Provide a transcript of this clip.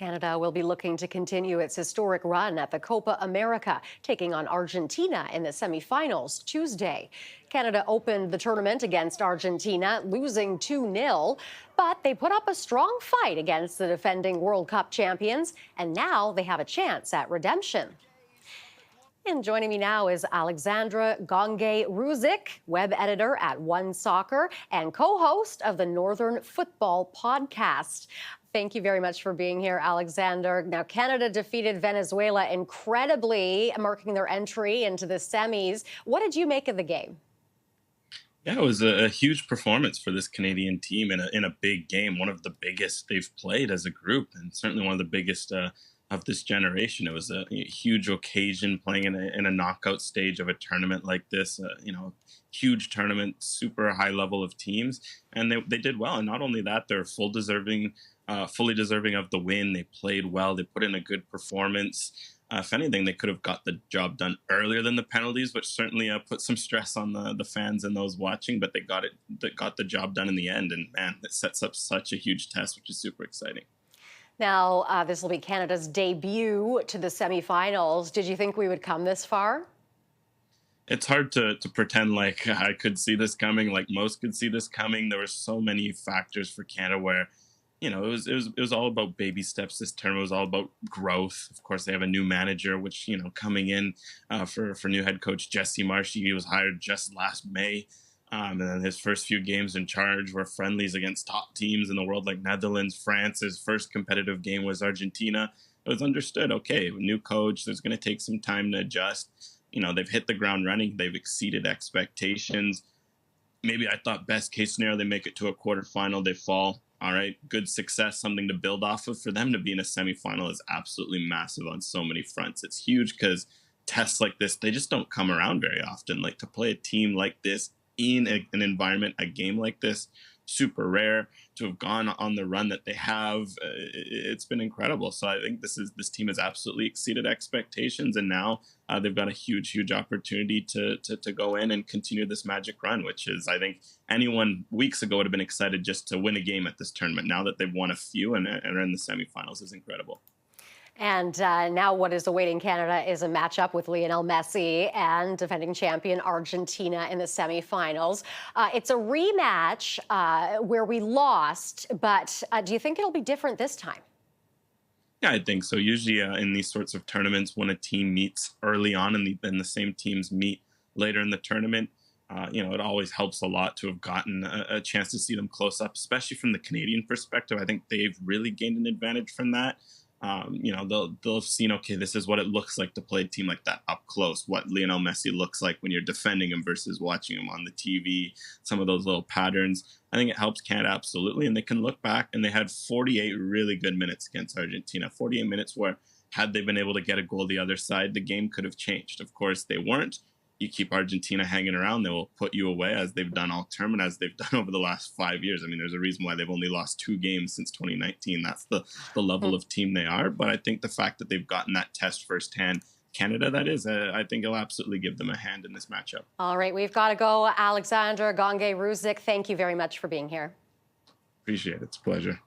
Canada will be looking to continue its historic run at the Copa America, taking on Argentina in the semifinals Tuesday. Canada opened the tournament against Argentina, losing 2-0, but they put up a strong fight against the defending World Cup champions, and now they have a chance at redemption. And joining me now is Alexandre Gangue-Ruzic, web editor at OneSoccer and co-host of the Northern Football Podcast. Thank you very much for being here, Alexander. Now, Canada defeated Venezuela incredibly, marking their entry into the semis. What did you make of the game? Yeah, it was a huge performance for this Canadian team in a big game, one of the biggest they've played as a group, and certainly one of the biggest of this generation. It was a huge occasion playing in a knockout stage of a tournament like this. Huge tournament, super high level of teams, and they did well. And not only that, they're fully deserving of the win. They played well. They put in a good performance. If anything, they could have got the job done earlier than the penalties, which certainly put some stress on the fans and those watching. But they got the job done in the end, and man, it sets up such a huge test, which is super exciting. Now, this will be Canada's debut to the semifinals. Did you think we would come this far? It's hard to pretend like I could see this coming, like most could see this coming. There were so many factors for Canada where, it was all about baby steps. This term was all about growth. Of course, they have a new manager, which, coming in for new head coach Jesse Marsh, he was hired just last May. And then his first few games in charge were friendlies against top teams in the world like Netherlands, France. His first competitive game was Argentina. It was understood, okay, new coach, there's going to take some time to adjust. They've hit the ground running. They've exceeded expectations. Maybe I thought best case scenario, they make it to a quarterfinal, they fall. All right, good success, something to build off of. For them to be in a semifinal is absolutely massive on so many fronts. It's huge because tests like this, they just don't come around very often. Like, to play a team like this in an environment, a game like this, super rare. To have gone on the run that they have, it's been incredible. So I think this team has absolutely exceeded expectations, and now they've got a huge opportunity to go in and continue this magic run, which is, I think, anyone weeks ago would have been excited just to win a game at this tournament. Now that they've won a few and are in the semifinals is incredible. And now what is awaiting Canada is a matchup with Lionel Messi and defending champion Argentina in the semifinals. It's a rematch where we lost, but do you think it'll be different this time? Yeah, I think so. Usually in these sorts of tournaments, when a team meets early on and the same teams meet later in the tournament, it always helps a lot to have gotten a chance to see them close up, especially from the Canadian perspective. I think they've really gained an advantage from that. They'll have seen, okay, this is what it looks like to play a team like that up close, what Lionel Messi looks like when you're defending him versus watching him on the TV, some of those little patterns. I think it helps Canada absolutely, and they can look back, and they had 48 really good minutes against Argentina, 48 minutes where, had they been able to get a goal the other side, the game could have changed. Of course, they weren't. You keep Argentina hanging around, they will put you away, as they've done all tournament, as they've done over the last 5 years. I mean, there's a reason why they've only lost 2 games since 2019. That's the level of team they are. But I think the fact that they've gotten that test firsthand, Canada, that is, I think it'll absolutely give them a hand in this matchup. All right, we've got to go. Alexandre Gangue-Ruzic, thank you very much for being here. Appreciate it. It's a pleasure.